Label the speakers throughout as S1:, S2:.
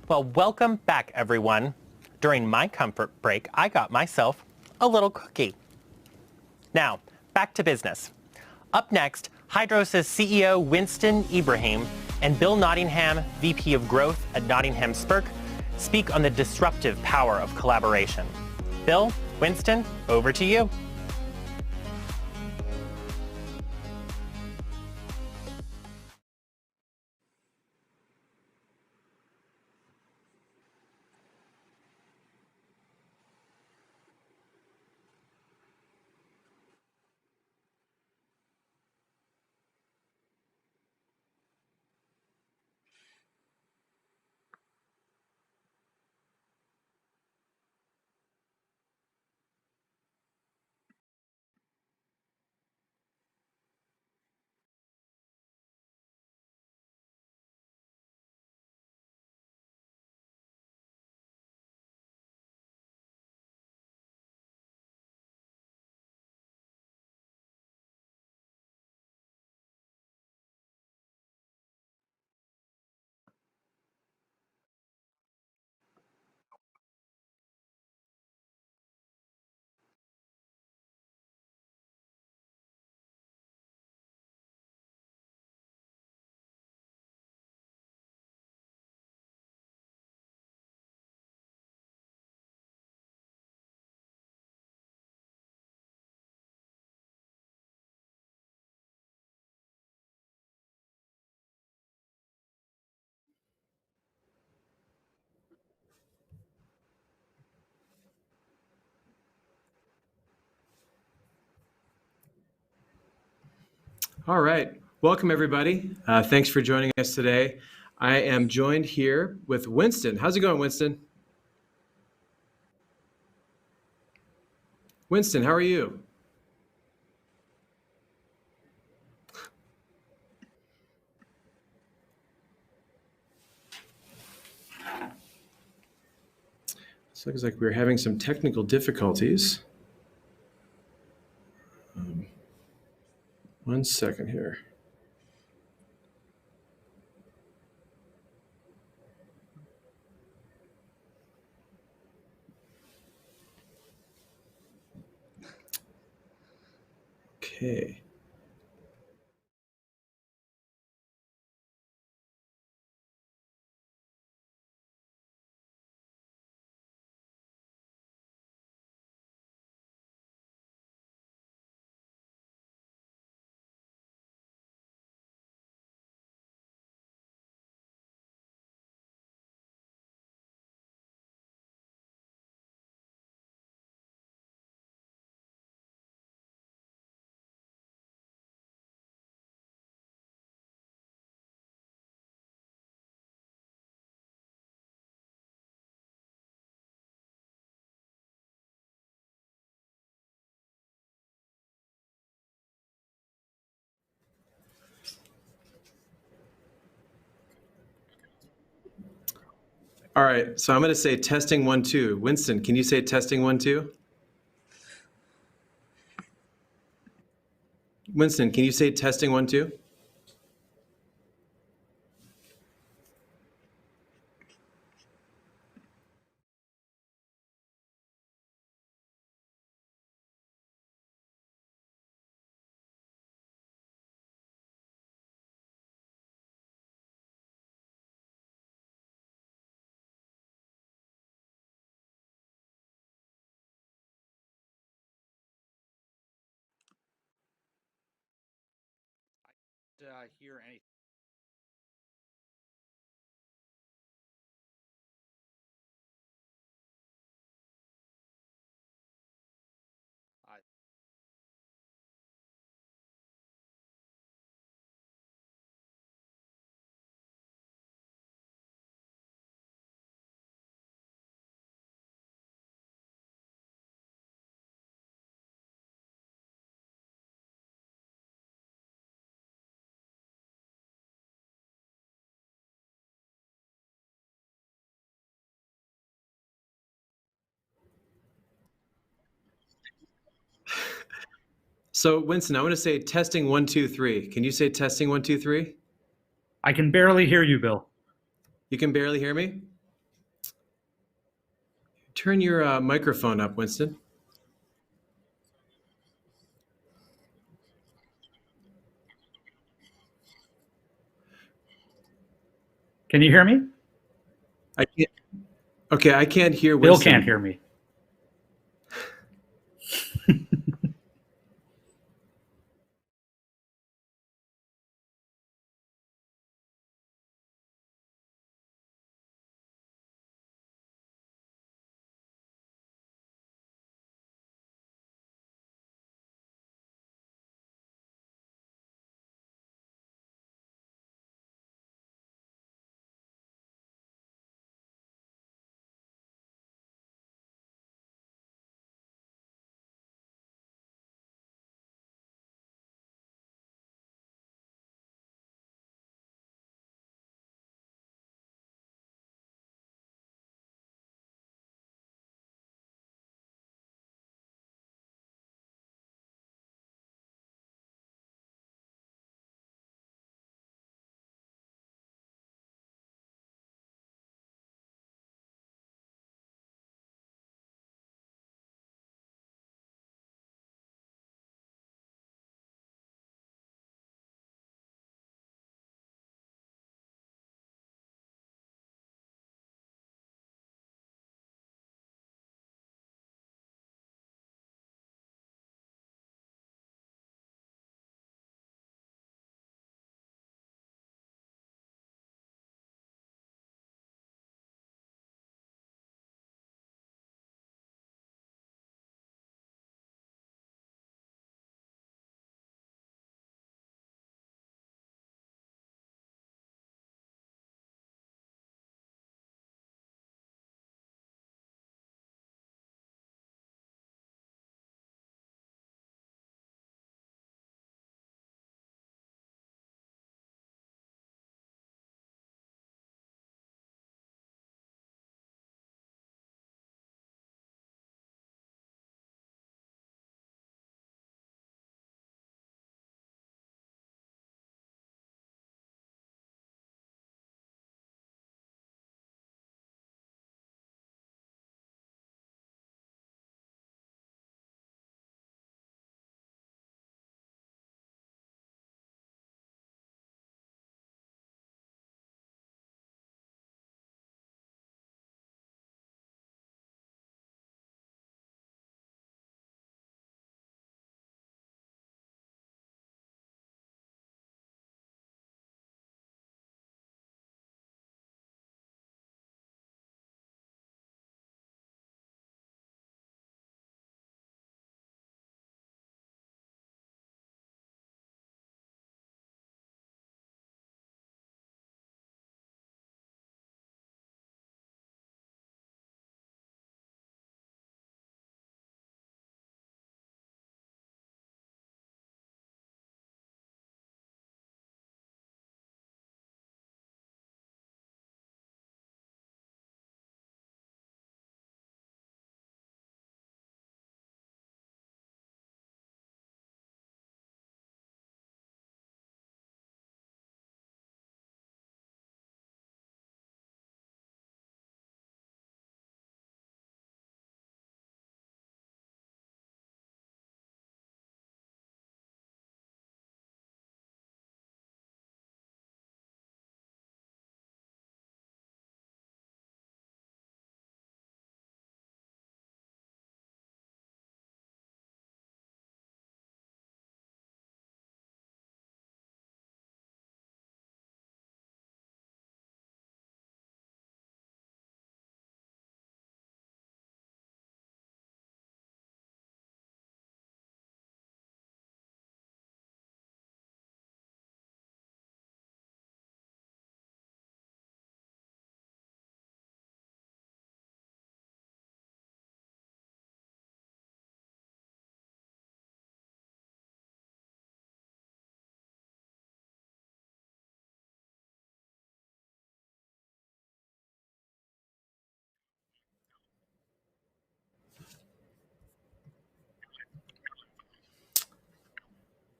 S1: Well, welcome back, everyone. During my comfort break, I got myself a little cookie. Now, back to business. Up next, Hydros' CEO Winston Ibrahim and Bill Nottingham, VP of Growth at Nottingham Spirk, speak on the disruptive power of collaboration. Bill, Winston, over to you.
S2: All right. Welcome, everybody. Thanks for joining us today. I am joined here with Winston. How's it going, Winston? Winston, how are you? It looks like we're having some technical difficulties. 1 second here. Okay. All right, so I'm going to say testing 1, 2. Winston, can you say testing 1, 2? Winston, can you say testing 1, 2?
S3: Hear anything. I
S2: So, Winston, I want to say testing 1, 2, 3. Can you say testing 1, 2, 3?
S3: I can barely hear you, Bill.
S2: You can barely hear me? Turn your microphone up, Winston.
S3: Can you hear me?
S2: I can't. Okay, I can't hear
S3: Bill
S2: Winston.
S3: can't hear me.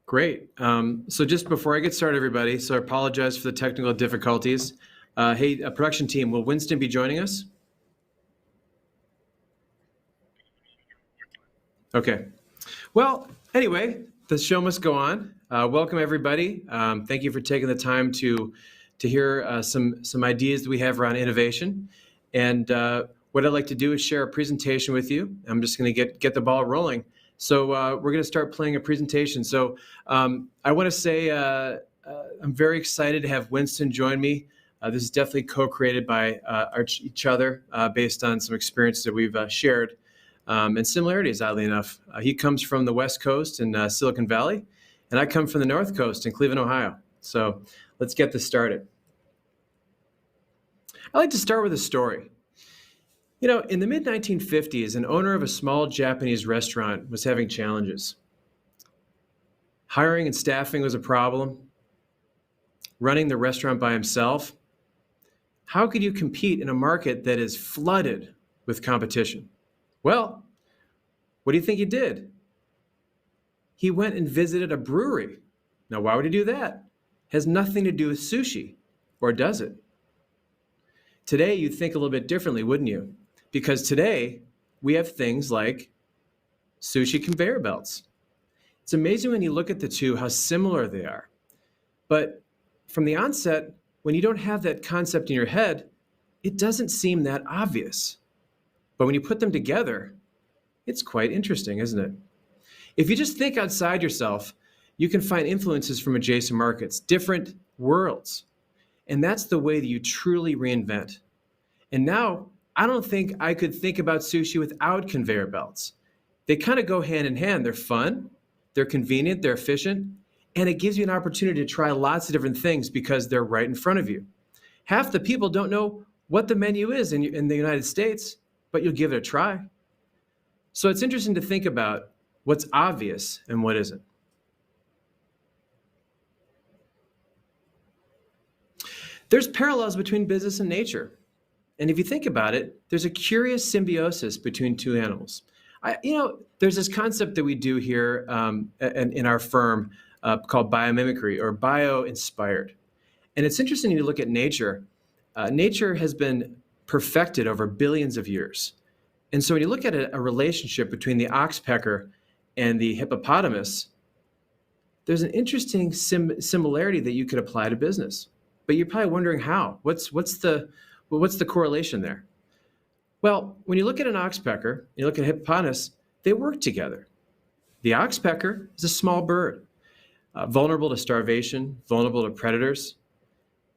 S2: Great. So just before I get started, everybody, so I apologize for the technical difficulties. Hey, production team, will Winston be joining us? Okay. Well, anyway, the show must go on. Welcome, everybody. Thank you for taking the time to hear some ideas that we have around innovation. And what I'd like to do is share a presentation with you. I'm just going to get the ball rolling. So we're going to start playing a presentation. So I want to say I'm very excited to have Winston join me. This is definitely co-created by each other based on some experiences that we've shared. And similarities, oddly enough. He comes from the West Coast in Silicon Valley, and I come from the North Coast in Cleveland, Ohio. So let's get this started. I like to start with a story. You know, in the mid-1950s, an owner of a small Japanese restaurant was having challenges. Hiring and staffing was a problem. Running the restaurant by himself. How could you compete in a market that is flooded with competition? Well, what do you think he did? He went and visited a brewery. Now, why would he do that? Has nothing to do with sushi, or does it? Today, you'd think a little bit differently, wouldn't you? Because today, we have things like sushi conveyor belts. It's amazing when you look at the two how similar they are. But from the onset, when you don't have that concept in your head, it doesn't seem that obvious. But when you put them together, it's quite interesting, isn't it? If you just think outside yourself, you can find influences from adjacent markets, different worlds. And that's the way that you truly reinvent. And now, I don't think I could think about sushi without conveyor belts. They kind of go hand in hand. They're fun, they're convenient, they're efficient, and it gives you an opportunity to try lots of different things because they're right in front of you. Half the people don't know what the menu is in the United States, but you'll give it a try. So it's interesting to think about what's obvious and what isn't. There's parallels between business and nature. And if you think about it, there's a curious symbiosis between two animals. There's this concept that we do here in our firm called biomimicry or bio-inspired. And it's interesting to look at nature. Nature has been perfected over billions of years. And so when you look at a relationship between the oxpecker and the hippopotamus, there's an interesting similarity that you could apply to business. But you're probably wondering how. What's the correlation there? Well, when you look at an oxpecker, you look at a hippopotamus, they work together. The oxpecker is a small bird, vulnerable to starvation, vulnerable to predators.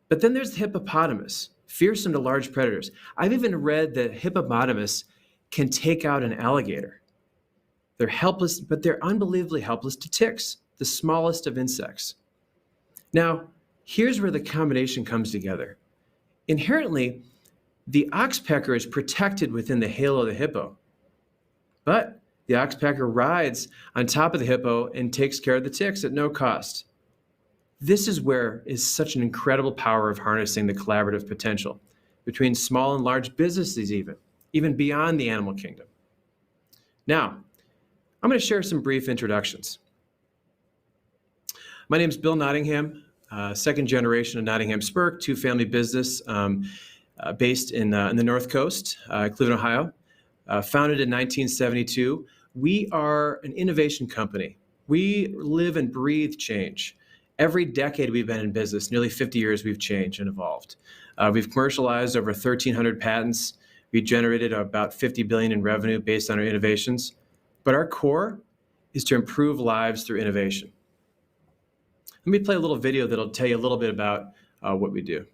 S2: But then there's the hippopotamus, fearsome to large predators. I've even read that hippopotamus can take out an alligator. They're helpless, but they're unbelievably helpless to ticks, the smallest of insects. Now, here's where the combination comes together. Inherently, the oxpecker is protected within the halo of the hippo, but the oxpecker rides on top of the hippo and takes care of the ticks at no cost. This is where is such an incredible power of harnessing the collaborative potential between small and large businesses even beyond the animal kingdom. Now, I'm going to share some brief introductions. My name is Bill Nottingham, second generation of Nottingham Spurk, two-family business based in the North Coast, Cleveland, Ohio. Founded in 1972. We are an innovation company. We live and breathe change. Every decade we've been in business, nearly 50 years, we've changed and evolved. We've commercialized over 1,300 patents. We generated about $50 billion in revenue based on our innovations. But our core is to improve lives through innovation. Let me play a little video that'll tell you a little bit about what we do.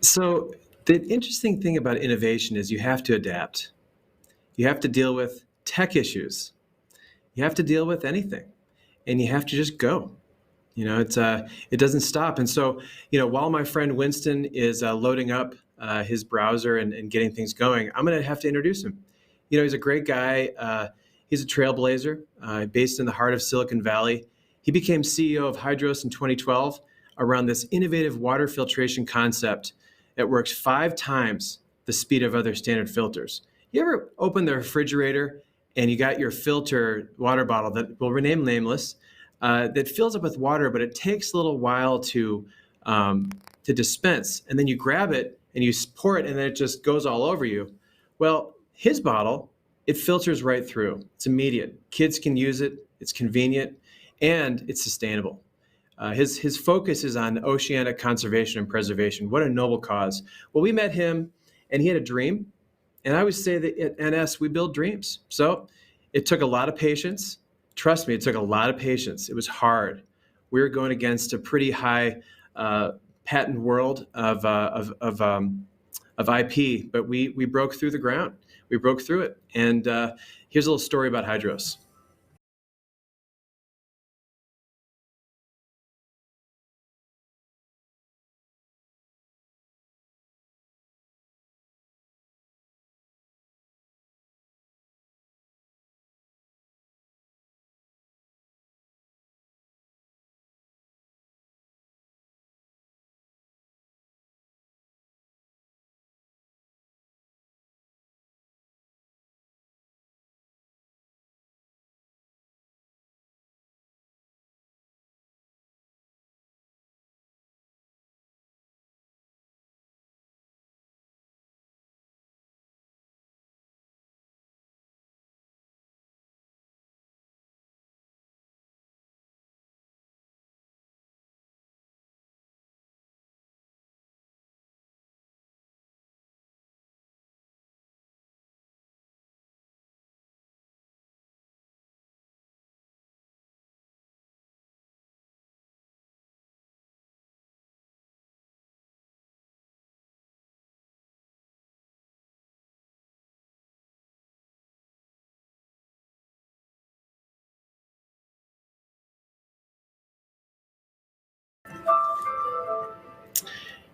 S2: So the interesting thing about innovation is you have to adapt. You have to deal with tech issues. You have to deal with anything, and you have to just go. It doesn't stop. And so, while my friend Winston is loading up his browser and getting things going, I'm going to have to introduce him. He's a great guy. He's a trailblazer based in the heart of Silicon Valley. He became CEO of Hydros in 2012 around this innovative water filtration concept that works 5 times the speed of other standard filters. You ever open the refrigerator and you got your filter water bottle that will remain nameless, that fills up with water, but it takes a little while to dispense, and then you grab it and you pour it, and then it just goes all over you. Well, his bottle, it filters right through. It's immediate. Kids can use it. It's convenient, and it's sustainable. His focus is on oceanic conservation and preservation. What a noble cause. Well, we met him, and he had a dream. And I always say that at NS, we build dreams. So it took a lot of patience. Trust me, it took a lot of patience. It was hard. We were going against a pretty high patent world of IP, but we broke through the ground. We broke through it. And here's a little story about Hydros.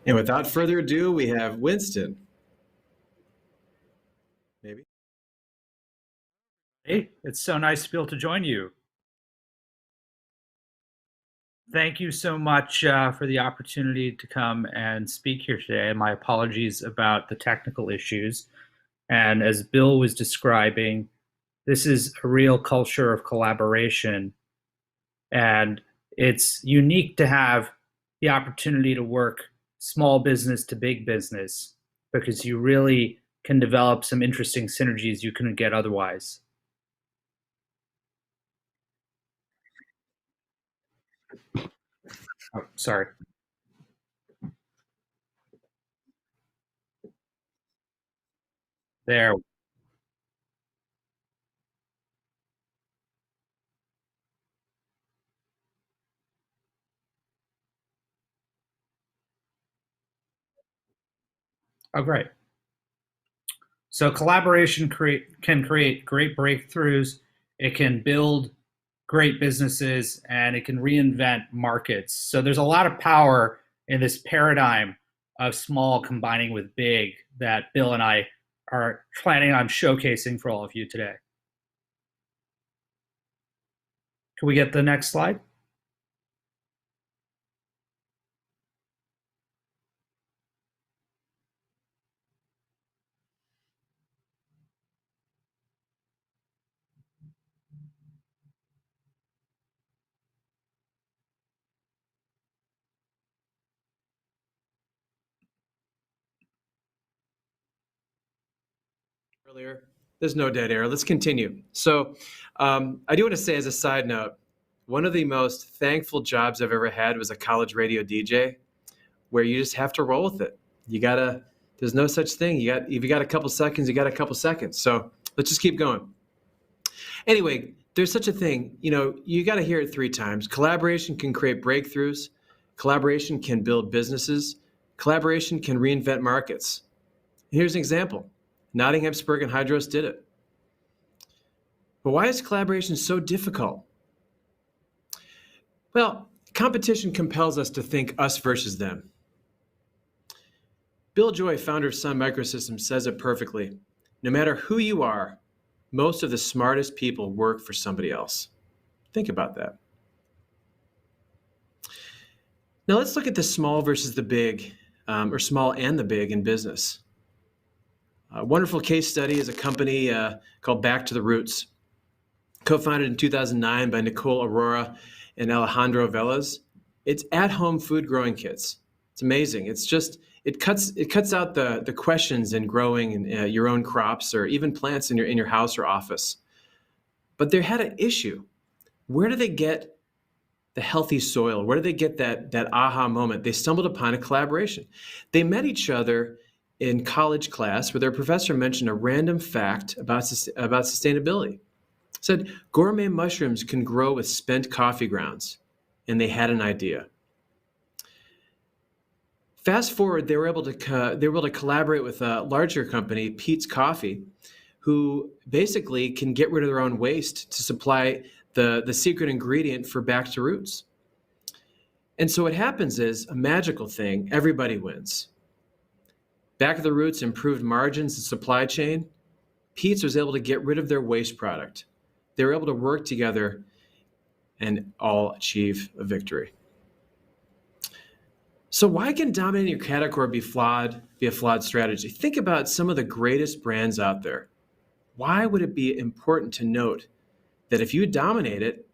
S2: And without further ado, we have Winston. Maybe.
S3: Hey, it's so nice to be able to join you. Thank you so much for the opportunity to come and speak here today. My apologies about the technical issues. And as Bill was describing, this is a real culture of collaboration. And it's unique to have the opportunity to work small business to big business, because you really can develop some interesting synergies you couldn't get otherwise. Oh, sorry. There. Oh, great. So collaboration can create great breakthroughs. It can build great businesses, and it can reinvent markets. So there's a lot of power in this paradigm of small combining with big that Bill and I are planning on showcasing for all of you today. Can we get the next slide?
S2: Earlier, there's no dead air. Let's continue. So I do want to say, as a side note, one of the most thankful jobs I've ever had was a college radio DJ, where you just have to roll with it. There's no such thing. If you got a couple seconds, you got a couple seconds. So let's just keep going. Anyway, there's such a thing. You got to hear it 3 times. Collaboration can create breakthroughs. Collaboration can build businesses. Collaboration can reinvent markets. Here's an example. Nottinghamsburg and Hydros did it. But why is collaboration so difficult? Well, competition compels us to think us versus them. Bill Joy, founder of Sun Microsystems, says it perfectly. No matter who you are, most of the smartest people work for somebody else. Think about that. Now let's look at the small versus the big, or small and the big in business. A wonderful case study is a company called Back to the Roots, co-founded in 2009 by Nicole Aurora and Alejandro Velez. It's at-home food growing kits. It's amazing. It cuts out the questions in growing your own crops or even plants in your house or office. But they had an issue. Where do they get the healthy soil? Where do they get that aha moment? They stumbled upon a collaboration. They met each other in college class where their professor mentioned a random fact about sustainability. Said gourmet mushrooms can grow with spent coffee grounds, and they had an idea. Fast forward, they were able to collaborate with a larger company, Peet's Coffee, who basically can get rid of their own waste to supply the secret ingredient for Back to Roots. And so what happens is a magical thing. Everybody wins. Back to the Roots improved margins and supply chain. Peet's was able to get rid of their waste product. They were able to work together and all achieve a victory. So why can dominating your category be a flawed strategy? Think about some of the greatest brands out there. Why would it be important to note that if you dominate it,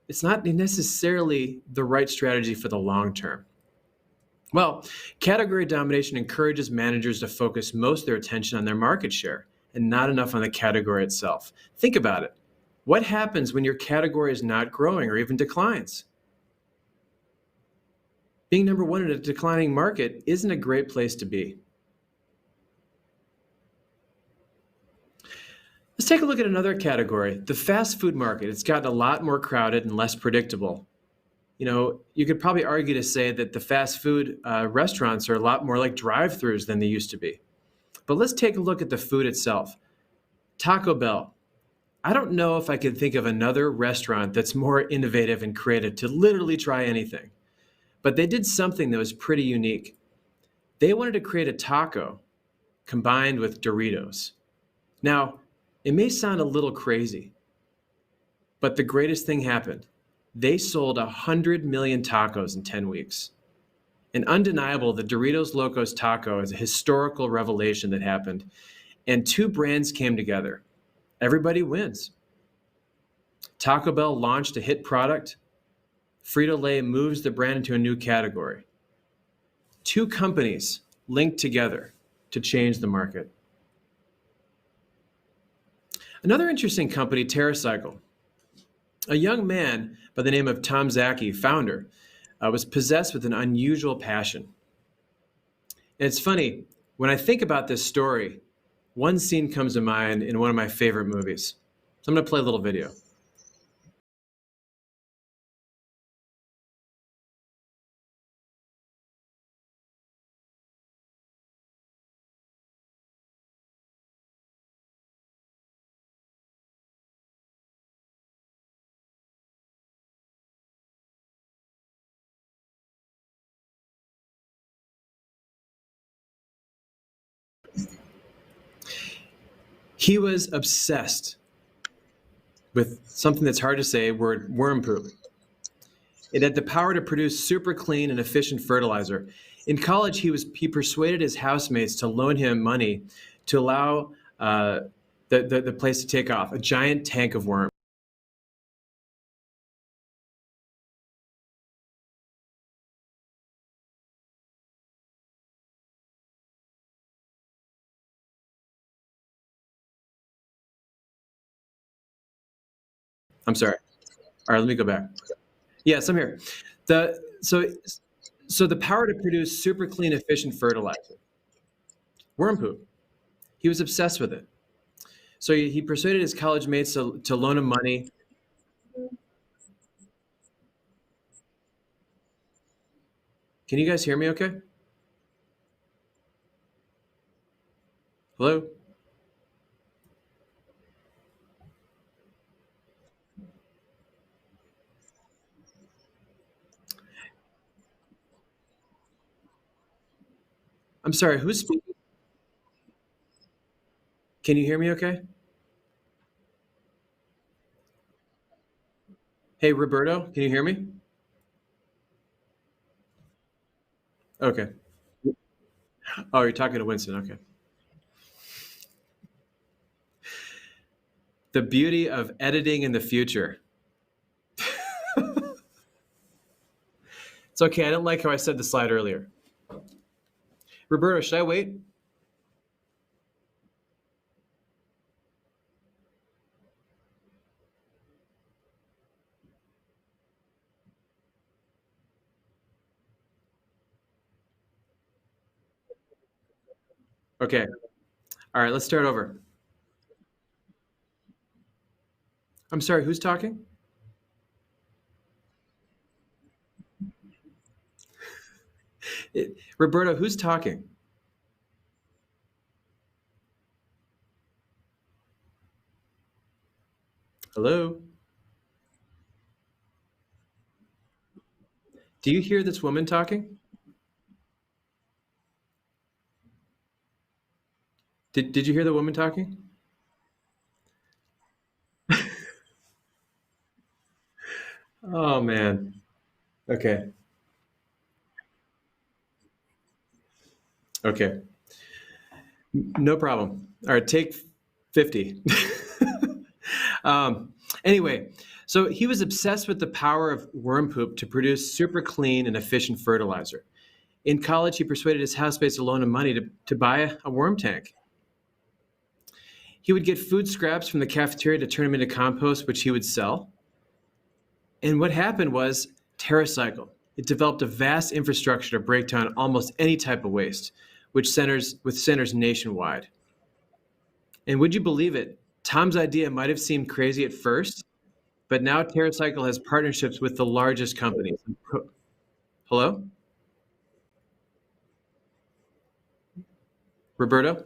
S2: it's not necessarily the right strategy for the long term? Well, category domination encourages managers to focus most of their attention on their market share and not enough on the category itself. Think about it. What happens when your category is not growing or even declines? Being number one in a declining market isn't a great place to be. Let's take a look at another category, the fast food market. It's gotten a lot more crowded and less predictable. You could probably argue to say that the fast food restaurants are a lot more like drive-thrus than they used to be. But let's take a look at the food itself. Taco Bell. I don't know if I could think of another restaurant that's more innovative and creative to literally try anything. But they did something that was pretty unique. They wanted to create a taco combined with Doritos. Now, it may sound a little crazy, but the greatest thing happened. They sold 100 million tacos in 10 weeks. And undeniable, the Doritos Locos Taco is a historical revelation that happened. And two brands came together. Everybody wins. Taco Bell launched a hit product. Frito-Lay moves the brand into a new category. Two companies linked together to change the market. Another interesting company, TerraCycle. A young man by the name of Tom Zaki, founder, was possessed with an unusual passion. And it's funny, when I think about this story, one scene comes to mind in one of my favorite movies. So I'm going to play a little video. He was obsessed with something that's hard to say, worm poop. It had the power to produce super clean and efficient fertilizer. In college, he persuaded his housemates to loan him money to allow the place to take off, a giant tank of worms. I'm sorry. All right, let me go back. Yes, I'm here. So the power to produce super clean, efficient fertilizer. Worm poop. He was obsessed with it. So he persuaded his college mates to loan him money. Can you guys hear me okay? Hello? I'm sorry, who's speaking? Can you hear me okay? Hey, Roberto, can you hear me? Okay. Oh, you're talking to Winston. Okay. The beauty of editing in the future. It's okay. I didn't like how I said the slide earlier. Roberto, should I wait? Okay. All right, let's start over. I'm sorry, who's talking? Roberto, who's talking? Hello? Do you hear this woman talking? Did you hear the woman talking? Oh, man. Okay. Okay. No problem. All right, take 50. Anyway, so he was obsessed with the power of worm poop to produce super clean and efficient fertilizer. In college, he persuaded his housemates to loan him money to buy a worm tank. He would get food scraps from the cafeteria to turn them into compost, which he would sell. And what happened was TerraCycle. It developed a vast infrastructure to break down almost any type of waste, with centers nationwide. And would you believe it? Tom's idea might have seemed crazy at first, but now TerraCycle has partnerships with the largest companies. Hello? Roberto?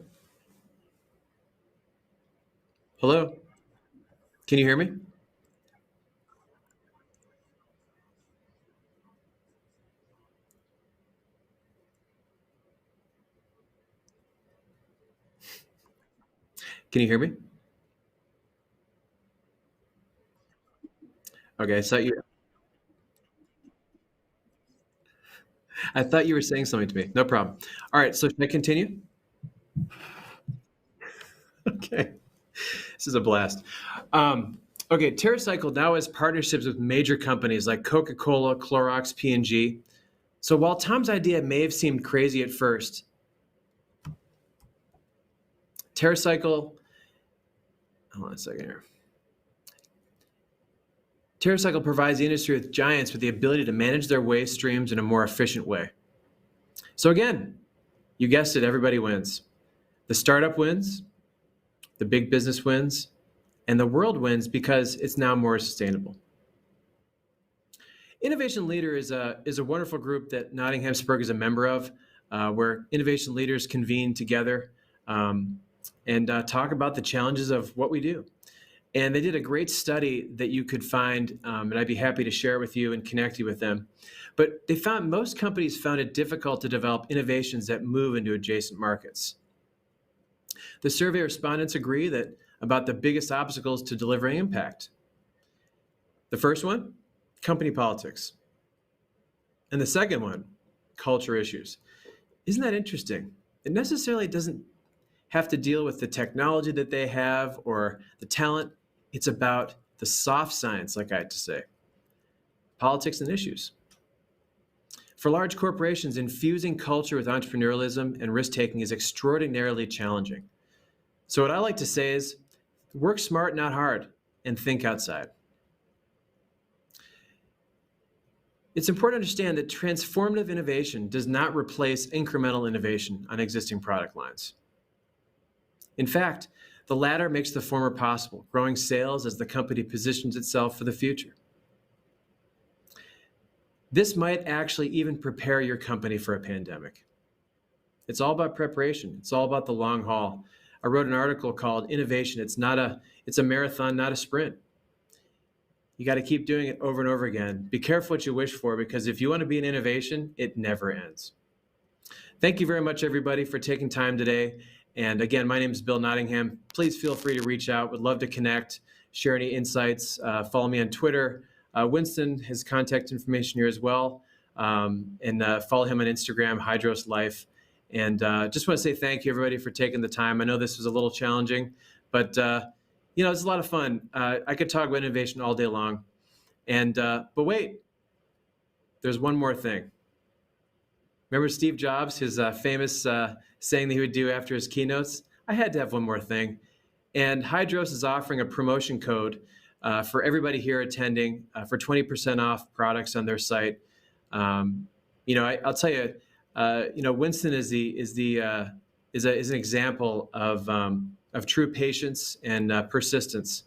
S2: Hello? Can you hear me? Can you hear me? Okay, I thought you were saying something to me. No problem. All right, so should I continue? Okay. This is a blast. Okay, TerraCycle now has partnerships with major companies like Coca-Cola, Clorox, P&G. So while Tom's idea may have seemed crazy at first, TerraCycle, hold on a second here. TerraCycle provides the industry with giants with the ability to manage their waste streams in a more efficient way. So again, you guessed it, everybody wins. The startup wins, the big business wins, and the world wins because it's now more sustainable. Innovation Leader is a wonderful group that Nottinghamsburg is a member of, where innovation leaders convene together and talk about the challenges of what we do. And they did a great study that you could find, and I'd be happy to share with you and connect you with them. But they found most companies found it difficult to develop innovations that move into adjacent markets. The survey respondents agree that about the biggest obstacles to delivering impact. The first one, company politics. And the second one, culture issues. Isn't that interesting? It necessarily doesn't have to deal with the technology that they have or the talent. It's about the soft science, like I had to say. Politics and issues. For large corporations, infusing culture with entrepreneurialism and risk-taking is extraordinarily challenging. So what I like to say is, work smart, not hard, and think outside. It's important to understand that transformative innovation does not replace incremental innovation on existing product lines. In fact, the latter makes the former possible, growing sales as the company positions itself for the future. This might actually even prepare your company for a pandemic. It's all about preparation. It's all about the long haul. I wrote an article called Innovation. It's a marathon, not a sprint. You got to keep doing it over and over again. Be careful what you wish for, because if you want to be an innovation, it never ends. Thank you very much, everybody, for taking time today. And again, my name is Bill Nottingham. Please feel free to reach out. Would love to connect, share any insights. Follow me on Twitter. Winston has contact information here as well. And follow him on Instagram, Hydros Life. And just want to say thank you, everybody, for taking the time. I know this was a little challenging, but it's a lot of fun. I could talk about innovation all day long. But wait, there's one more thing. Remember Steve Jobs, his famous saying that he would do after his keynotes? I had to have one more thing. And Hydros is offering a promotion code for everybody here attending for 20% off products on their site. I'll tell you, Winston is an example of true patience and persistence.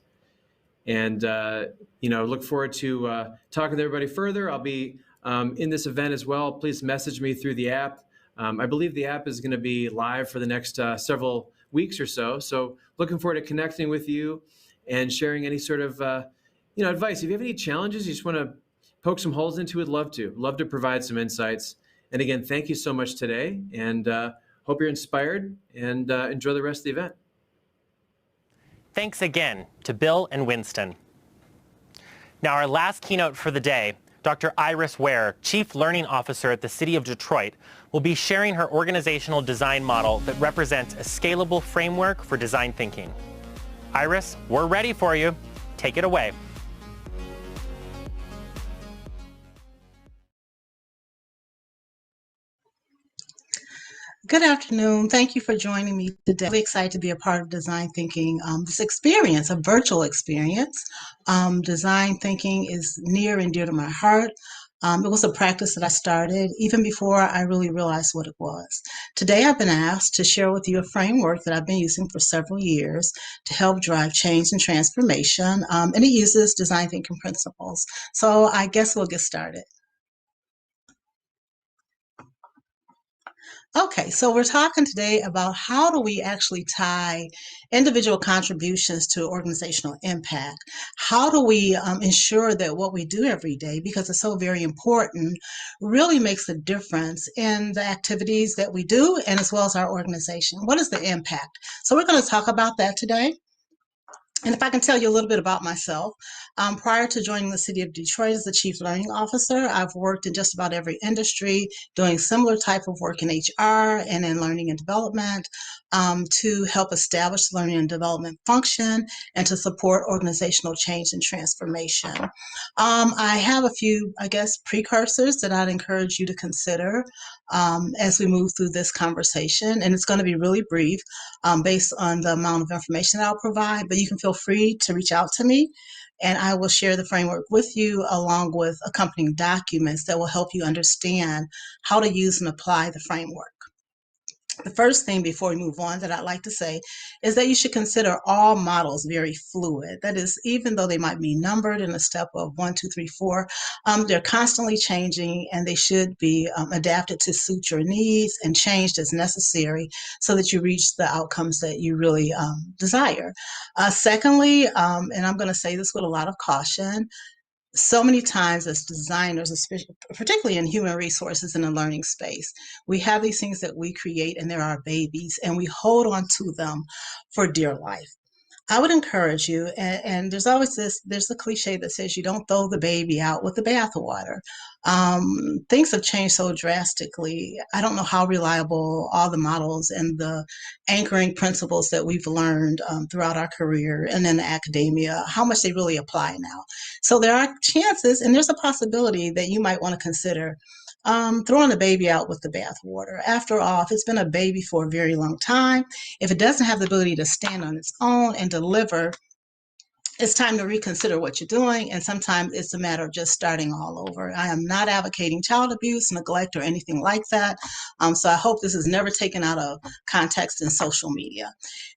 S2: And look forward to talking to everybody further. I'll be in this event as well. Please message me through the app. I believe the app is going to be live for the next several weeks or so. So looking forward to connecting with you and sharing any sort of advice. If you have any challenges you just want to poke some holes into, would love to provide some insights. And again, thank you so much today, and hope you're inspired, and enjoy the rest of the event.
S1: Thanks again to Bill and Winston. Now, our last keynote for the day, Dr. Iris Ware, Chief Learning Officer at the City of Detroit, will be sharing her organizational design model that represents a scalable framework for design thinking. Iris, we're ready for you. Take it away.
S4: Good afternoon. Thank you for joining me today. I'm really excited to be a part of Design Thinking. This experience, a virtual experience. Design thinking is near and dear to my heart. It was a practice that I started even before I really realized what it was. Today, I've been asked to share with you a framework that I've been using for several years to help drive change and transformation, and it uses design thinking principles. So I guess we'll get started. Okay, so we're talking today about how do we actually tie individual contributions to organizational impact? How do we ensure that what we do every day, because it's so very important, really makes a difference in the activities that we do and as well as our organization? What is the impact? So we're going to talk about that today. And if I can tell you a little bit about myself, prior to joining the City of Detroit as the Chief Learning Officer, I've worked in just about every industry, doing similar type of work in HR and in learning and development to help establish the learning and development function and to support organizational change and transformation. I have a few, precursors that I'd encourage you to consider as we move through this conversation. And it's going to be really brief based on the amount of information that I'll provide, but you can feel free to reach out to me and I will share the framework with you along with accompanying documents that will help you understand how to use and apply the framework. The first thing before we move on that I'd like to say is that you should consider all models very fluid. That is, even though they might be numbered in a step of 1, 2, 3, 4, they're constantly changing and they should be adapted to suit your needs and changed as necessary so that you reach the outcomes that you really desire. Secondly, and I'm going to say this with a lot of caution, so many times as designers, especially, particularly in human resources in the learning space, we have these things that we create and they're our babies and we hold on to them for dear life. I would encourage you, and there's always there's a cliche that says you don't throw the baby out with the bathwater. Things have changed so drastically. I don't know how reliable all the models and the anchoring principles that we've learned throughout our career and in academia, how much they really apply now. So there are chances, and there's a possibility that you might want to consider throwing the baby out with the bathwater. After all, if it's been a baby for a very long time, if it doesn't have the ability to stand on its own and deliver it's time to reconsider what you're doing, and sometimes it's a matter of just starting all over. I am not advocating child abuse, neglect, or anything like that. So I hope this is never taken out of context in social media.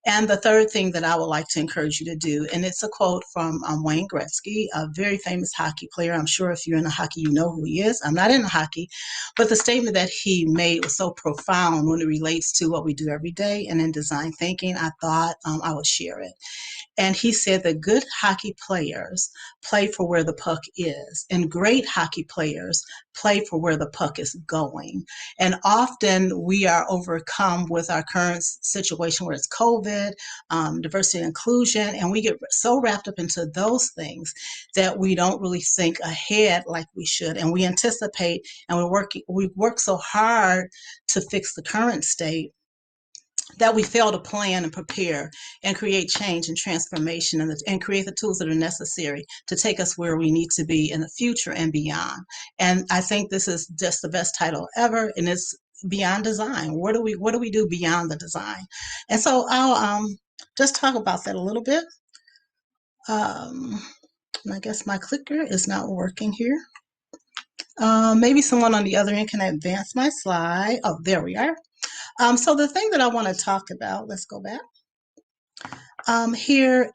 S4: And the third thing that I would like to encourage you to do, and it's a quote from Wayne Gretzky, a very famous hockey player. I'm sure if you're into hockey, you know who he is. I'm not into hockey, but the statement that he made was so profound when it relates to what we do every day and in design thinking. I thought I would share it. And he said that good hockey players play for where the puck is, and great hockey players play for where the puck is going. And often we are overcome with our current situation where it's COVID, diversity and inclusion, and we get so wrapped up into those things that we don't really think ahead like we should. And we anticipate, and we work so hard to fix the current state that we fail to plan and prepare and create change and transformation and create the tools that are necessary to take us where we need to be in the future and beyond. And I think this is just the best title ever, and it's beyond design. What do we do beyond the design? And so I'll just talk about that a little bit. And I guess my clicker is not working here. Maybe someone on the other end can advance my slide. Oh, there we are. So the thing that I want to talk about, let's go back. Here,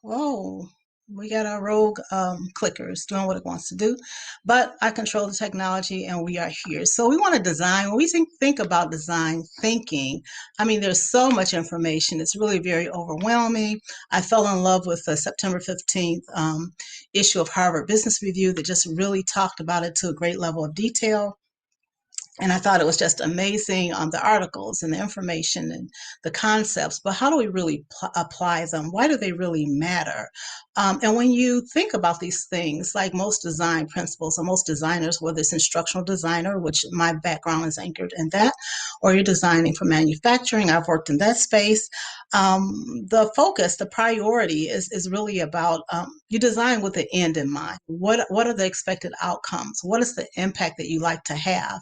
S4: whoa, we got our rogue clickers doing what it wants to do, but I control the technology and we are here. So we want to design, when we think about design thinking, I mean, there's so much information. It's really very overwhelming. I fell in love with the September 15th issue of Harvard Business Review that just really talked about it to a great level of detail. And I thought it was just amazing, the articles and the information and the concepts, but how do we really apply them? Why do they really matter? And when you think about these things, like most design principles or most designers, whether it's instructional designer, which my background is anchored in that, or you're designing for manufacturing, I've worked in that space, the focus, the priority is really about you design with the end in mind. What are the expected outcomes? What is the impact that you like to have?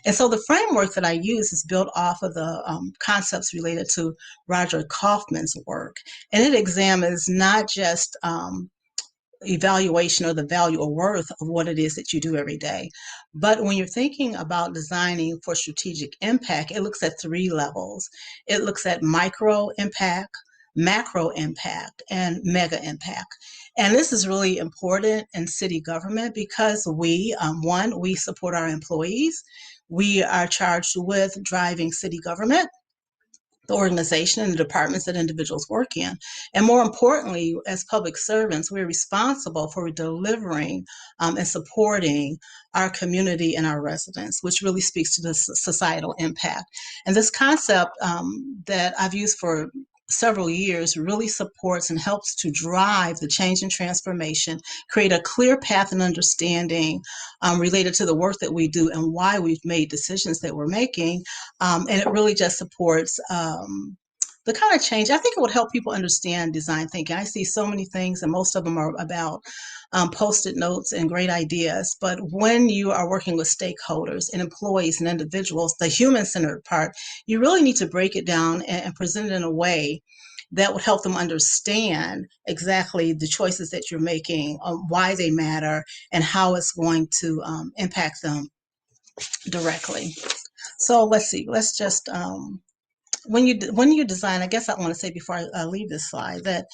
S4: And so the framework that I use is built off of the concepts related to Roger Kaufman's work. And it examines not just evaluation or the value or worth of what it is that you do every day. But when you're thinking about designing for strategic impact, it looks at 3 levels. It looks at micro impact, macro impact, and mega impact. And this is really important in city government because we support our employees. We are charged with driving city government, the organization and the departments that individuals work in. And more importantly, as public servants, we're responsible for delivering and supporting our community and our residents, which really speaks to the societal impact. And this concept that I've used for several years really supports and helps to drive the change and transformation, create a clear path and understanding related to the work that we do and why we've made decisions that we're making. And it really just supports the kind of change. I think it would help people understand design thinking. I see so many things, and most of them are about post-it notes and great ideas. But when you are working with stakeholders and employees and individuals, the human-centered part, you really need to break it down and present it in a way that would help them understand exactly the choices that you're making, why they matter, and how it's going to impact them directly. So let's see. Let's just when you design, I guess I want to say before I leave this slide that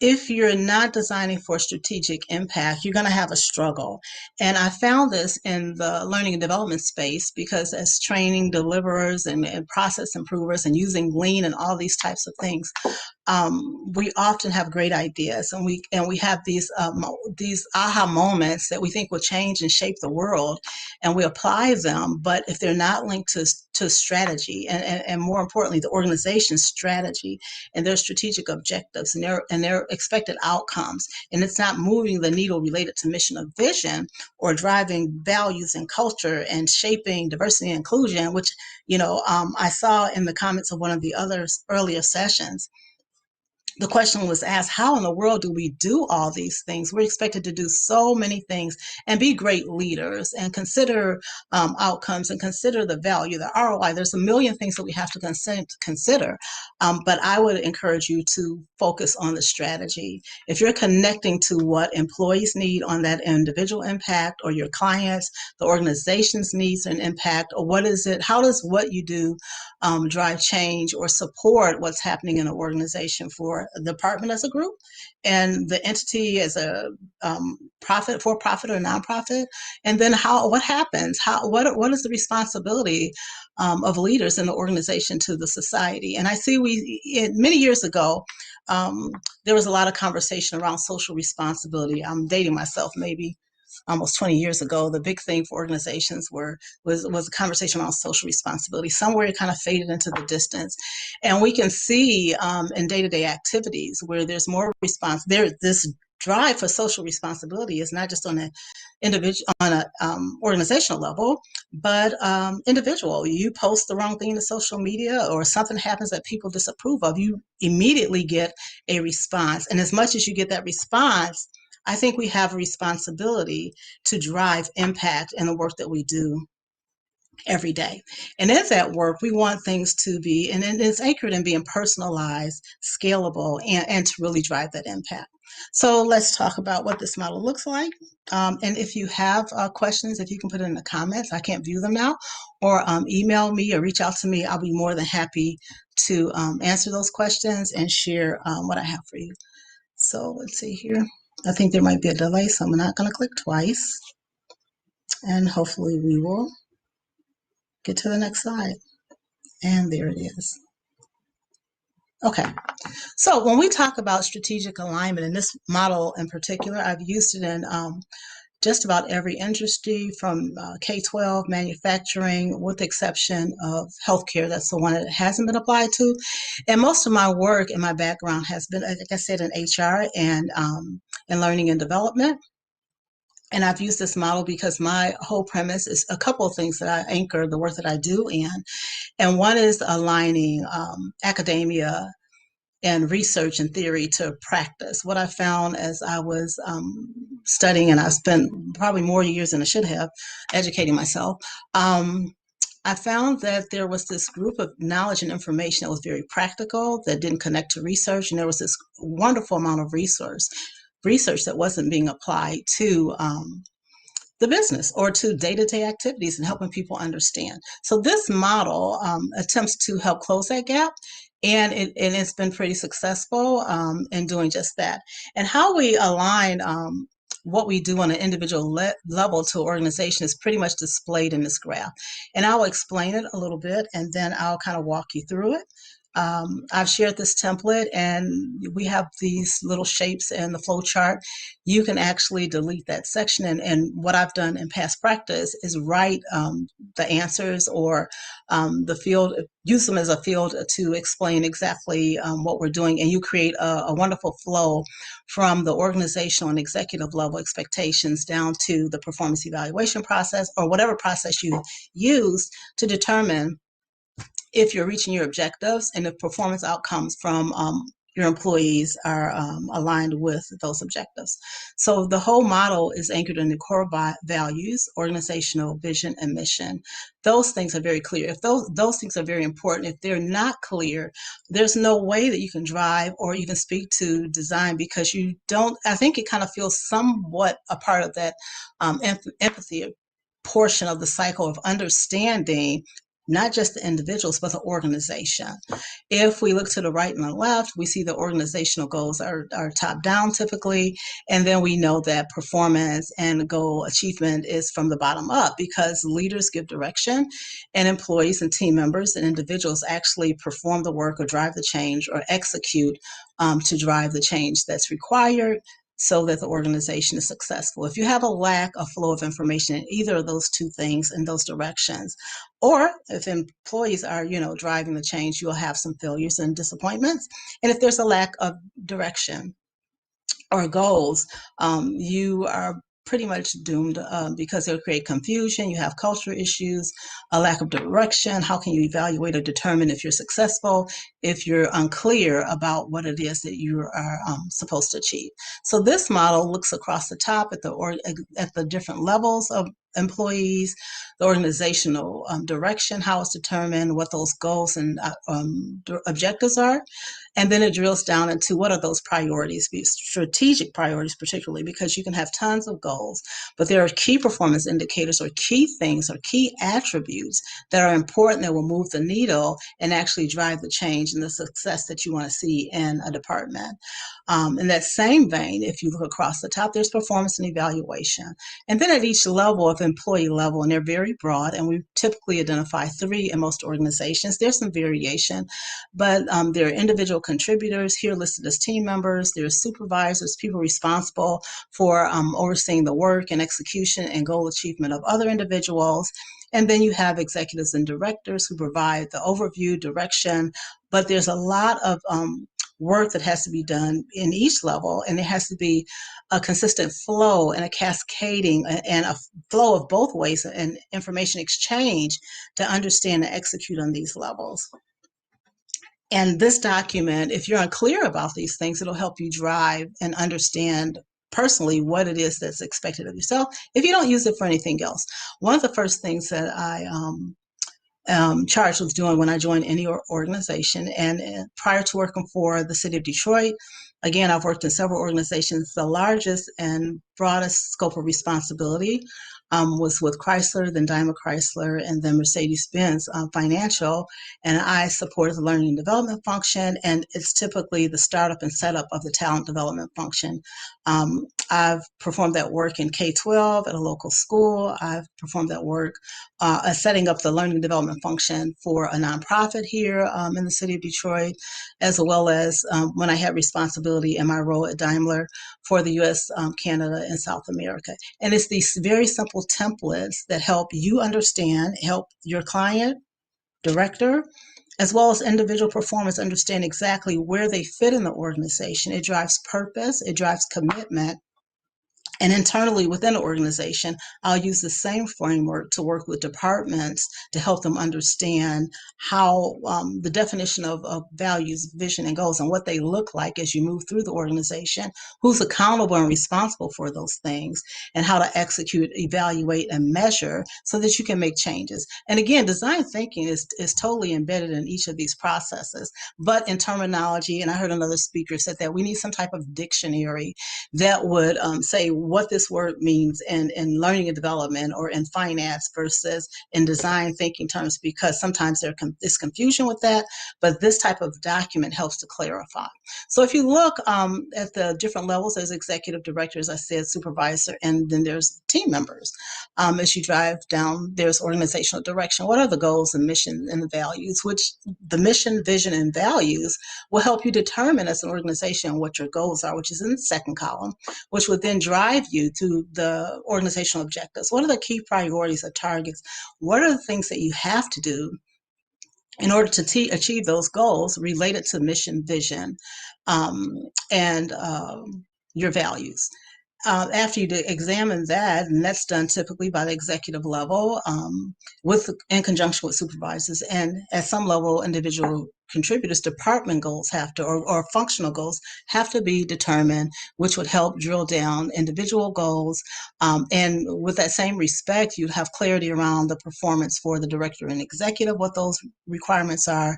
S4: if you're not designing for strategic impact, you're going to have a struggle. And I found this in the learning and development space because as training deliverers and process improvers and using lean and all these types of things, we often have great ideas, and we have these aha moments that we think will change and shape the world, and we apply them. But if they're not linked to strategy and more importantly, the organization's strategy and their strategic objectives and their expected outcomes, and it's not moving the needle related to mission or vision or driving values and culture and shaping diversity and inclusion, which I saw in the comments of one of the other earlier sessions. the question was asked, how in the world do we do all these things? We're expected to do so many things and be great leaders and consider outcomes and consider the value, the ROI. There's a million things that we have to consider, but I would encourage you to focus on the strategy. If you're connecting to what employees need on that individual impact, or your clients, the organization's needs and impact, or what is it, how does what you do drive change or support what's happening in an organization for the department as a group and the entity as a profit, for profit or nonprofit, and then what happens, what is the responsibility of leaders in the organization to the society. And I see many years ago, there was a lot of conversation around social responsibility. I'm dating myself, maybe almost 20 years ago. The big thing for organizations was a conversation around social responsibility. Somewhere it kind of faded into the distance, and we can see in day-to-day activities where there's more response. This drive for social responsibility is not just on an individual, on a organizational level, but individual. You post the wrong thing to social media, or something happens that people disapprove of, you immediately get a response. And as much as you get that response, I think we have a responsibility to drive impact in the work that we do every day. And as that work, we want things to be, and it's anchored in being personalized, scalable, and to really drive that impact. So let's talk about what this model looks like. And if you have questions, if you can put it in the comments, I can't view them now, or email me or reach out to me, I'll be more than happy to answer those questions and share what I have for you. So let's see here. I think there might be a delay, so I'm not going to click twice. And hopefully we will get to the next slide. And there it is. Okay, so when we talk about strategic alignment, and this model in particular, I've used it in just about every industry from K-12, manufacturing, with the exception of healthcare. That's the one that it hasn't been applied to. And most of my work and my background has been, like I said, in HR and in learning and development. And I've used this model because my whole premise is a couple of things that I anchor the work that I do in. And one is aligning academia and research and theory to practice. What I found as I was studying, and I spent probably more years than I should have educating myself, I found that there was this group of knowledge and information that was very practical, that didn't connect to research, and there was this wonderful amount of research that wasn't being applied to the business or to day-to-day activities and helping people understand. So this model attempts to help close that gap, and it's been pretty successful in doing just that. And how we align what we do on an individual level to organization is pretty much displayed in this graph. And I'll explain it a little bit, and then I'll kind of walk you through it. I've shared this template, and we have these little shapes in the flow chart. You can actually delete that section, and what I've done in past practice is write the answers or the field, use them as a field to explain exactly what we're doing, and you create a wonderful flow from the organizational and executive level expectations down to the performance evaluation process, or whatever process you use to determine if you're reaching your objectives and if performance outcomes from your employees are aligned with those objectives. So the whole model is anchored in the core values, organizational vision, and mission. Those things are very clear. If those things are very important, if they're not clear, there's no way that you can drive or even speak to design, because you don't, I think it kind of feels somewhat a part of that empathy portion of the cycle of understanding not just the individuals, but the organization. If we look to the right and the left, we see the organizational goals are top down typically, and then we know that performance and goal achievement is from the bottom up, because leaders give direction, and employees and team members and individuals actually perform the work or drive the change or execute to drive the change that's required, so that the organization is successful. If you have a lack of flow of information in either of those two things in those directions, or if employees are, driving the change, you'll have some failures and disappointments. And if there's a lack of direction or goals, you are pretty much doomed because they'll create confusion. You have cultural issues, a lack of direction. How can you evaluate or determine if you're successful if you're unclear about what it is that you are supposed to achieve? So this model looks across the top at the different levels of employees, the organizational direction, how it's determined, what those goals and objectives are. And then it drills down into what are those priorities, strategic priorities particularly, because you can have tons of goals, but there are key performance indicators or key things or key attributes that are important that will move the needle and actually drive the change and the success that you want to see in a department. In that same vein, if you look across the top, there's performance and evaluation. And then at each level of employee level, and they're very broad, and we typically identify 3 in most organizations. There's some variation, but there are individual contributors here listed as team members. There are supervisors, people responsible for overseeing the work and execution and goal achievement of other individuals. And then you have executives and directors who provide the overview, direction, but there's a lot of work that has to be done in each level, and there has to be a consistent flow and a cascading and a flow of both ways and information exchange to understand and execute on these levels. And this document, if you're unclear about these things, it'll help you drive and understand personally what it is that's expected of yourself if you don't use it for anything else. One of the first things that I charged with doing when I joined any organization, and prior to working for the city of Detroit, again, I've worked in several organizations. The largest and broadest scope of responsibility was with Chrysler, then Daimler Chrysler, and then Mercedes-Benz Financial. And I supported the learning and development function, and it's typically the startup and setup of the talent development function. I've performed that work in K-12 at a local school. I've performed that work setting up the learning and development function for a nonprofit here in the city of Detroit, as well as when I had responsibility in my role at Daimler for the US, Canada, and South America. And it's these very simple templates that help you understand, help your client, director, as well as individual performers understand exactly where they fit in the organization. It drives purpose, it drives commitment. And internally within the organization, I'll use the same framework to work with departments to help them understand how the definition of values, vision, and goals and what they look like as you move through the organization, who's accountable and responsible for those things, and how to execute, evaluate, and measure so that you can make changes. And again, design thinking is totally embedded in each of these processes, but in terminology, and I heard another speaker said that we need some type of dictionary that would say what this word means in learning and development or in finance versus in design thinking terms, because sometimes there is confusion with that, but this type of document helps to clarify. So if you look at the different levels, there's executive directors, I said supervisor, and then there's team members. As you drive down, there's organizational direction. What are the goals and mission and the values, which the mission, vision, and values will help you determine as an organization what your goals are, which is in the second column, which would then drive you to the organizational objectives. What are the key priorities or targets? What are the things that you have to do in order to achieve those goals related to mission, vision, and your values? After you examine that, and that's done typically by the executive level in conjunction with supervisors, and at some level, individual contributors, department goals have to, or functional goals have to be determined, which would help drill down individual goals. And with that same respect, you'd have clarity around the performance for the director and executive, what those requirements are,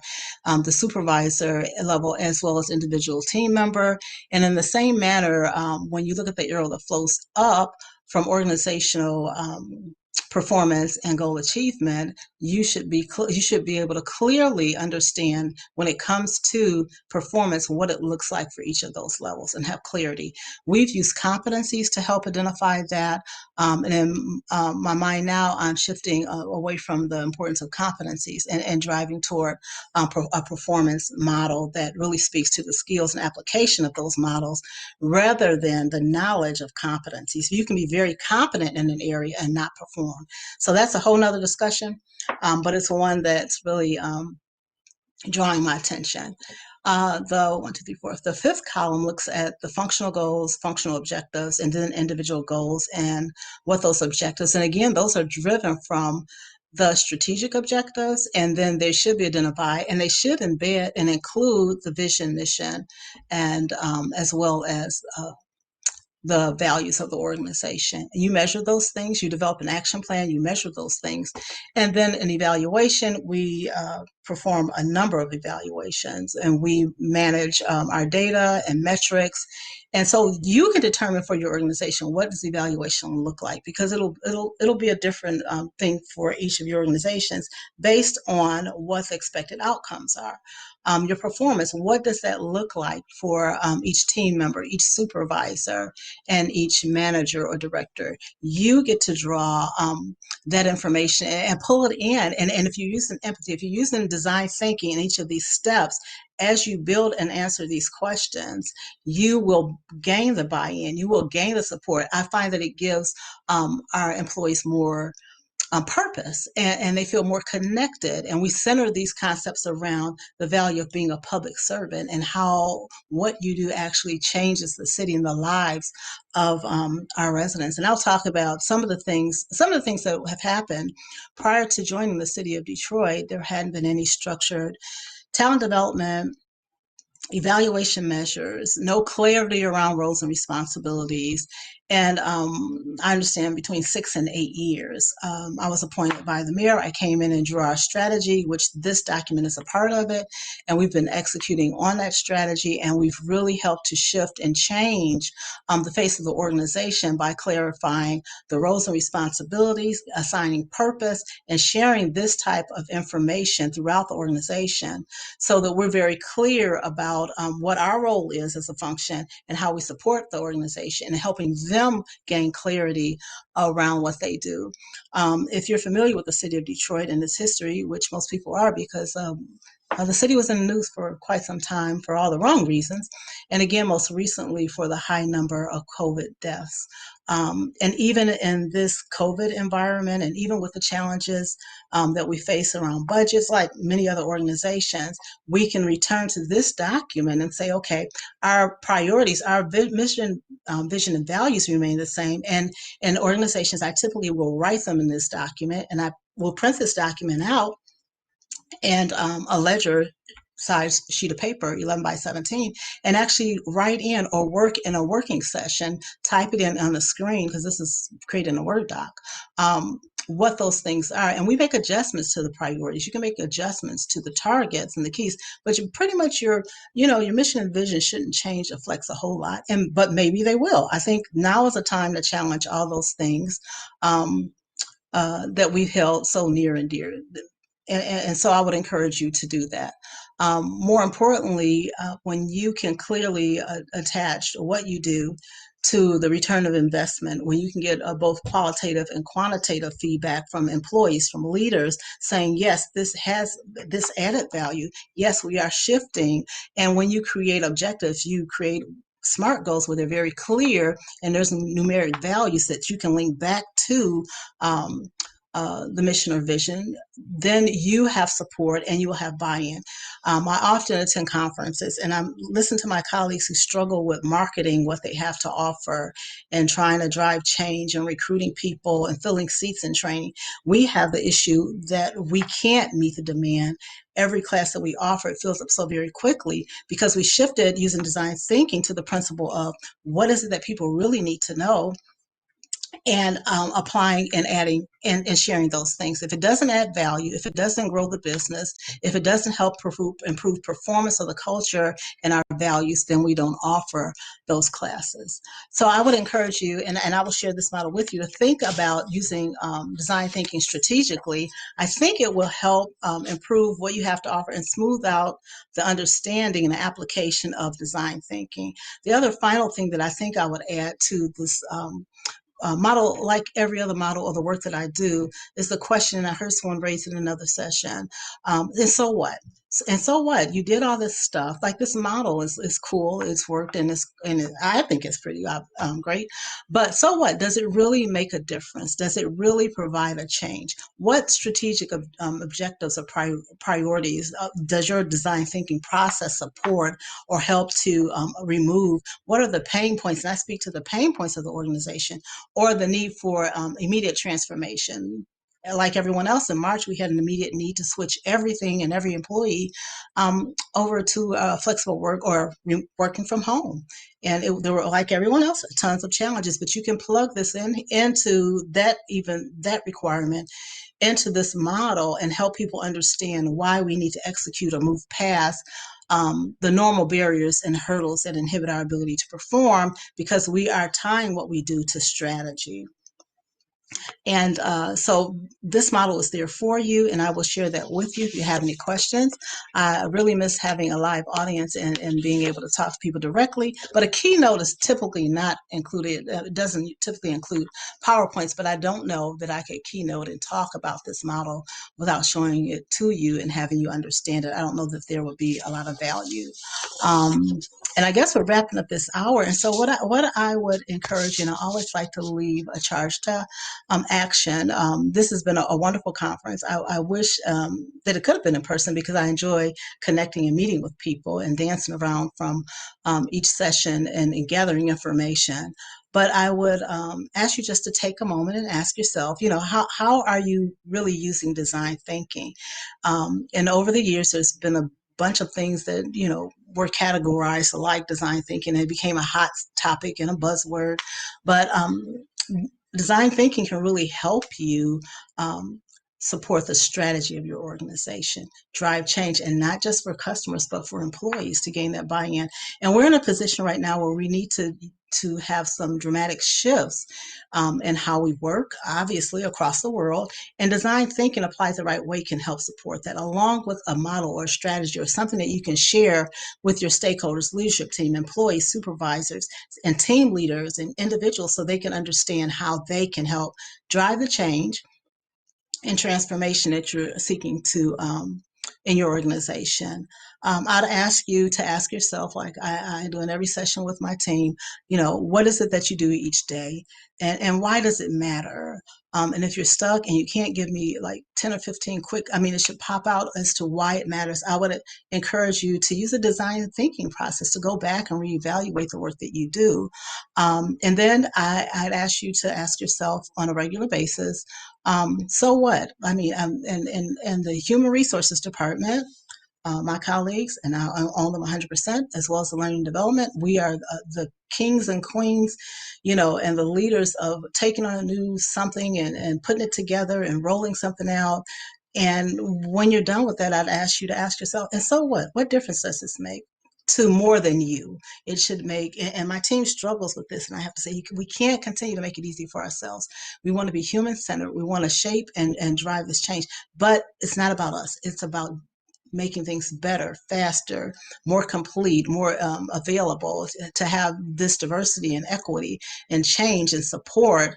S4: the supervisor level, as well as individual team member. And in the same manner, when you look at the arrow that flows up from organizational performance and goal achievement, you should be able to clearly understand when it comes to performance what it looks like for each of those levels and have clarity. We've used competencies to help identify that, and in my mind now, I'm shifting away from the importance of competencies and driving toward a performance model that really speaks to the skills and application of those models rather than the knowledge of competencies. You can be very competent in an area and not perform. So that's a whole nother discussion, but it's one that's really drawing my attention. The one, two, three, four. The fifth column looks at the functional goals, functional objectives, and then individual goals and what those objectives. And again, those are driven from the strategic objectives, and then they should be identified, and they should embed and include the vision, mission, and as well as the values of the organization. You measure those things, you develop an action plan, you measure those things. And then in evaluation, we perform a number of evaluations, and we manage our data and metrics. And so you can determine for your organization, what does evaluation look like? Because it'll be a different thing for each of your organizations based on what the expected outcomes are. Your performance, what does that look like for each team member, each supervisor, and each manager or director? You get to draw that information and pull it in. And if you're using empathy, if you're using design thinking in each of these steps, as you build and answer these questions, you will gain the buy-in, you will gain the support. I find that it gives our employees more purpose, and they feel more connected. And we center these concepts around the value of being a public servant and how what you do actually changes the city and the lives of our residents. And I'll talk about some of the things that have happened. Prior to joining the city of Detroit, there hadn't been any structured talent development, evaluation measures, no clarity around roles and responsibilities. And I understand between 6 and 8 years. I was appointed by the mayor. I came in and drew our strategy, which this document is a part of it. And we've been executing on that strategy. And we've really helped to shift and change the face of the organization by clarifying the roles and responsibilities, assigning purpose, and sharing this type of information throughout the organization so that we're very clear about what our role is as a function and how we support the organization and helping them gain clarity around what they do. If you're familiar with the city of Detroit and its history, which most people are, because the city was in the news for quite some time for all the wrong reasons, and again, most recently for the high number of COVID deaths. And even in this COVID environment, and even with the challenges that we face around budgets, like many other organizations, we can return to this document and say, okay, our priorities, our mission, vision, and values remain the same. And in organizations, I typically will write them in this document, and I will print this document out and a ledger size sheet of paper, 11 by 17, and actually write in or work in a working session, type it in on the screen, because this is created in a Word doc, what those things are. And we make adjustments to the priorities. You can make adjustments to the targets and the keys, but you pretty much your mission and vision shouldn't change or flex a whole lot. But maybe they will. I think now is a time to challenge all those things that we've held so near and dear. And so I would encourage you to do that. More importantly, when you can clearly attach what you do to the return of investment, when you can get both qualitative and quantitative feedback from employees, from leaders saying, yes, this has this added value. Yes, we are shifting. And when you create objectives, you create SMART goals where they're very clear and there's numeric values that you can link back to the mission or vision, then you have support and you will have buy-in. I often attend conferences and I listen to my colleagues who struggle with marketing what they have to offer and trying to drive change and recruiting people and filling seats in training. We have the issue that we can't meet the demand. Every class that we offer, it fills up so very quickly because we shifted using design thinking to the principle of what is it that people really need to know, and applying and adding and sharing those things. If it doesn't add value, if it doesn't grow the business, if it doesn't help improve performance of the culture and our values, then we don't offer those classes. So I would encourage you, and I will share this model with you, to think about using design thinking strategically. I think it will help improve what you have to offer and smooth out the understanding and the application of design thinking. The other final thing that I think I would add to this model, like every other model of the work that I do, is the question, and I heard someone raise it in another session, and so what? And so what? You did all this stuff. Like this model is cool. It's worked I think it's pretty great. But so what? Does it really make a difference? Does it really provide a change? What strategic objectives or priorities does your design thinking process support or help to remove? What are the pain points? And I speak to the pain points of the organization or the need for immediate transformation. Like everyone else in March, we had an immediate need to switch everything and every employee over to flexible work or working from home. And there were, like everyone else, tons of challenges, but you can plug this into that requirement into this model and help people understand why we need to execute or move past the normal barriers and hurdles that inhibit our ability to perform, because we are tying what we do to strategy. And so this model is there for you, and I will share that with you if you have any questions. I really miss having a live audience and being able to talk to people directly, but a keynote is typically not included. It doesn't typically include PowerPoints, but I don't know that I could keynote and talk about this model without showing it to you and having you understand it. I don't know that there would be a lot of value. And I guess we're wrapping up this hour. And so what I would encourage, and I always like to leave a charge to action. This has been a wonderful conference. I wish that it could have been in person, because I enjoy connecting and meeting with people and dancing around from each session and gathering information. But I would ask you just to take a moment and ask yourself, how are you really using design thinking? And over the years, there's been a bunch of things that, were categorized like design thinking. It became a hot topic and a buzzword. But design thinking can really help you support the strategy of your organization, drive change, and not just for customers, but for employees to gain that buy-in. And we're in a position right now where we need to have some dramatic shifts in how we work, obviously, across the world. And design thinking applied the right way can help support that, along with a model or a strategy or something that you can share with your stakeholders, leadership team, employees, supervisors, and team leaders and individuals, so they can understand how they can help drive the change and transformation that you're seeking to in your organization. I'd ask you to ask yourself, like I do in every session with my team, what is it that you do each day, and why does it matter? And if you're stuck and you can't give me like 10 or 15 quick, it should pop out as to why it matters. I would encourage you to use a design thinking process to go back and reevaluate the work that you do. And then I'd ask you to ask yourself on a regular basis, so what? And the Human Resources Department, my colleagues, and I own them 100%, as well as the Learning Development, we are the kings and queens, and the leaders of taking on a new something and putting it together and rolling something out. And when you're done with that, I'd ask you to ask yourself, and so what? What difference does this make to more than you? It should make, and my team struggles with this, and I have to say, we can't continue to make it easy for ourselves. We want to be human-centered. We want to shape and drive this change, but it's not about us. It's about making things better, faster, more complete, more available, to have this diversity and equity and change and support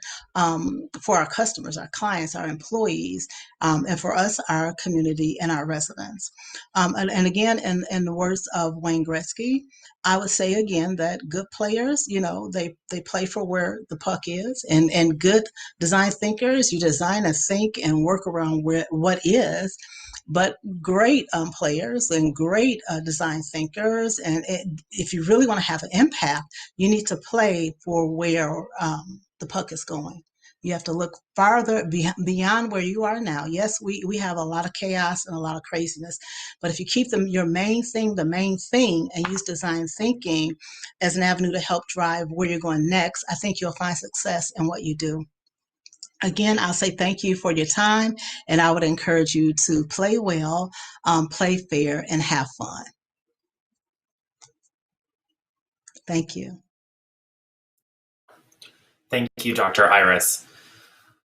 S4: for our customers, our clients, our employees, and for us, our community and our residents. And again, in the words of Wayne Gretzky, I would say again that good players, they play for where the puck is, and good design thinkers, you design and think and work around what is. But great players and great design thinkers, and if you really want to have an impact, you need to play for where the puck is going. You have to look farther beyond where you are now. Yes, we have a lot of chaos and a lot of craziness, but if you keep your main thing, the main thing, and use design thinking as an avenue to help drive where you're going next, I think you'll find success in what you do. Again, I'll say thank you for your time, and I would encourage you to play well, play fair, and have fun. Thank you.
S1: Thank you, Dr. Iris.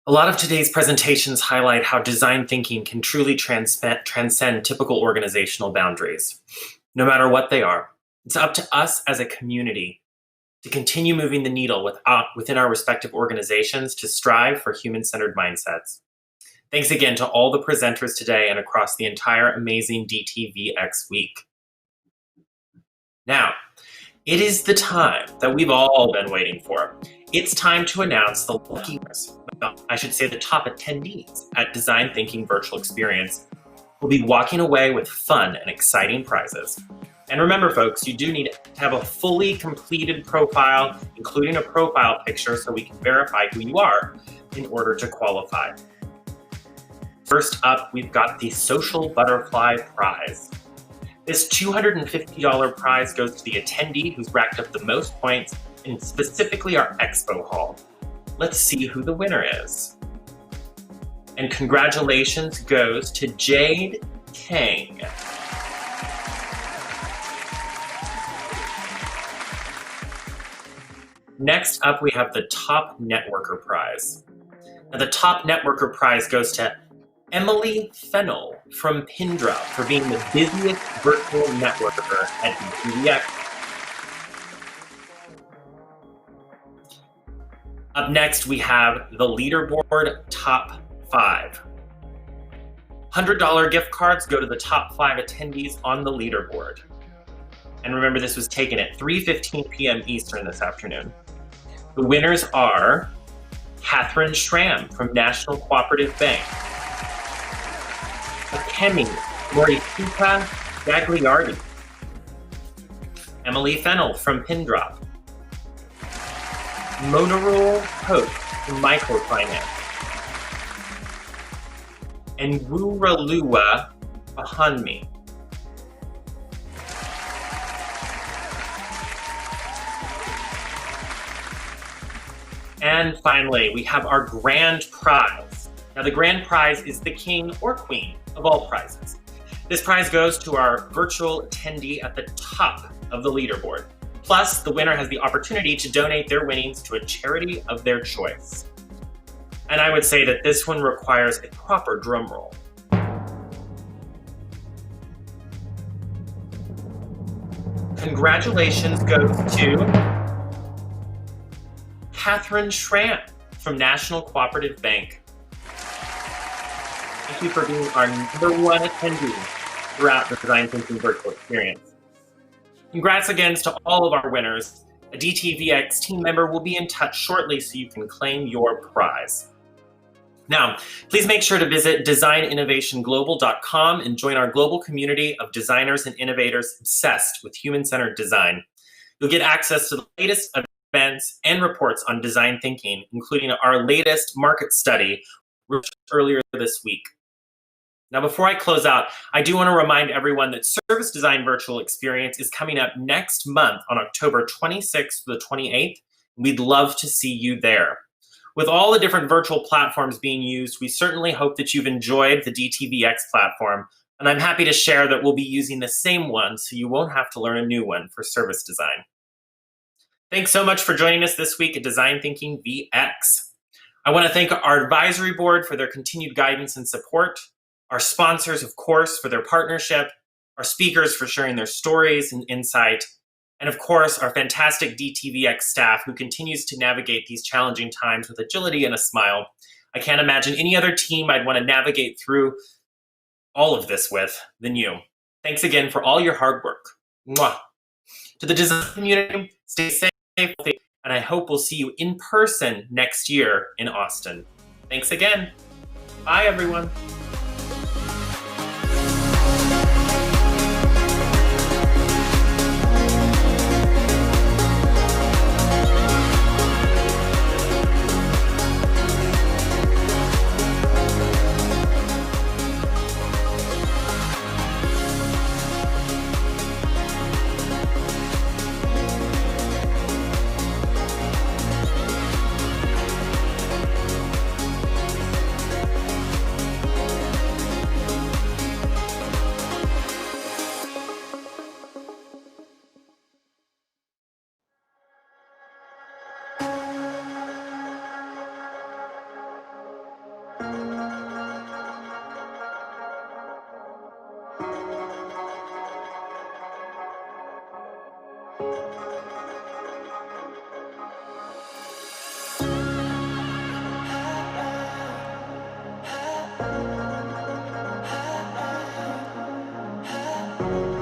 S1: A lot of today's presentations highlight how design thinking can truly transcend typical organizational boundaries. No matter what they are, it's up to us as a community to continue moving the needle within our respective organizations to strive for human-centered mindsets. Thanks again to all the presenters today and across the entire amazing DTVX week. Now, it is the time that we've all been waiting for. It's time to announce the lucky winners. I should say the top attendees at Design Thinking Virtual Experience will be walking away with fun and exciting prizes. And remember, folks, you do need to have a fully completed profile, including a profile picture, so we can verify who you are in order to qualify. First up, we've got the Social Butterfly Prize. This $250 prize goes to the attendee who's racked up the most points in specifically our expo hall. Let's see who the winner is. And congratulations goes to Jade Kang. Next up, we have the Top Networker Prize. Now, the Top Networker Prize goes to Emily Fennell from Pindrop for being the busiest virtual networker at DTVX. Up next, we have the Leaderboard Top 5. $100 gift cards go to the top 5 attendees on the leaderboard. And remember, this was taken at 3:15 p.m. Eastern this afternoon. The winners are Catherine Schramm from National Cooperative Bank, Akemi Morituka Gagliardi, Emily Fennell from Pindrop, Monarul Hope from Microfinance, and Wuralua Bahanmi. And finally, we have our grand prize. Now, the grand prize is the king or queen of all prizes. This prize goes to our virtual attendee at the top of the leaderboard. Plus, the winner has the opportunity to donate their winnings to a charity of their choice. And I would say that this one requires a proper drum roll. Congratulations goes to Catherine Schramm from National Cooperative Bank. Thank you for being our #1 attendee throughout the Design Thinking Virtual Experience. Congrats again to all of our winners. A DTVX team member will be in touch shortly so you can claim your prize. Now, please make sure to visit designinnovationglobal.com and join our global community of designers and innovators obsessed with human-centered design. You'll get access to the latest events and reports on design thinking, including our latest market study earlier this week. Now, before I close out, I do want to remind everyone that Service Design Virtual Experience is coming up next month on October 26th to the 28th. We'd love to see you there. With all the different virtual platforms being used, we certainly hope that you've enjoyed the DTVX platform, and I'm happy to share that we'll be using the same one so you won't have to learn a new one for service design. Thanks so much for joining us this week at Design Thinking VX. I want to thank our advisory board for their continued guidance and support, our sponsors, of course, for their partnership, our speakers for sharing their stories and insight, and of course, our fantastic DTVX staff who continues to navigate these challenging times with agility and a smile. I can't imagine any other team I'd want to navigate through all of this with than you. Thanks again for all your hard work. Mwah. To the design community, stay safe, and I hope we'll see you in person next year in Austin. Thanks again. Bye, everyone.
S4: you.